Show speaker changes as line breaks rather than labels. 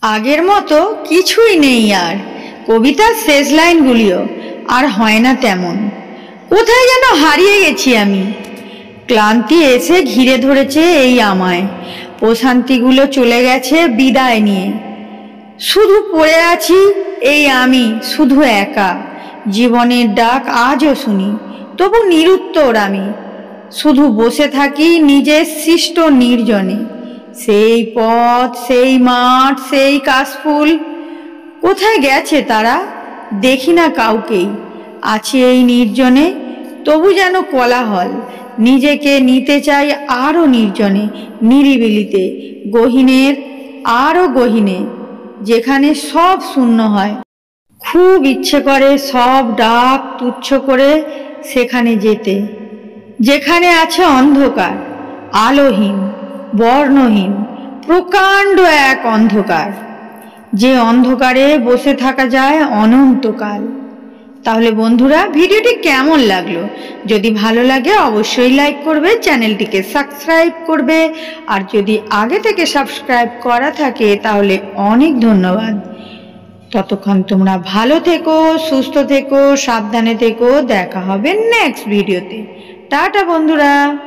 আগের মতো কিছুই নেই আর। কবিতার শেষ লাইনগুলিও আর হয় না তেমন। কোথায় যেন হারিয়ে গেছি আমি। ক্লান্তি এসে ঘিরে ধরেছে এই আমায়। প্রশান্তিগুলো চলে গেছে বিদায় নিয়ে। শুধু পড়ে আছি এই আমি, শুধু একা। জীবনের ডাক আজও শুনি, তবু নিরুত্তর আমি। শুধু বসে থাকি নিজের সৃষ্ট নির্জনে। সেই পথ, সেই মাঠ, সেই কাশফুল, কোথায় গেছে তারা? দেখি না কাউকেই। আছি এই নির্জনে, তবু যেন কোলাহল। নিজেকে নিতে চাই আরও নির্জনে, নিরিবিলিতে, গহীনের আরও গহীনে, যেখানে সব শূন্য হয়। খুব ইচ্ছে করে সব ডাক তুচ্ছ করে সেখানে যেতে, যেখানে আছে অন্ধকার, আলোহীন, বর্ণহীন, প্রকাণ্ড এক অন্ধকার, যে অন্ধকারে বসে থাকা যায় অনন্তকাল। তাহলে বন্ধুরা, ভিডিওটি কেমন লাগলো? যদি ভালো লাগে অবশ্যই লাইক করবে, চ্যানেলটিকে সাবস্ক্রাইব করবে, আর যদি আগে থেকে সাবস্ক্রাইব করা থাকে তাহলে অনেক ধন্যবাদ। ততক্ষণ তোমরা ভালো থেকো, সুস্থ থেকো, সাবধানে থেকো। দেখা হবে নেক্সট ভিডিওতে। টাটা বন্ধুরা।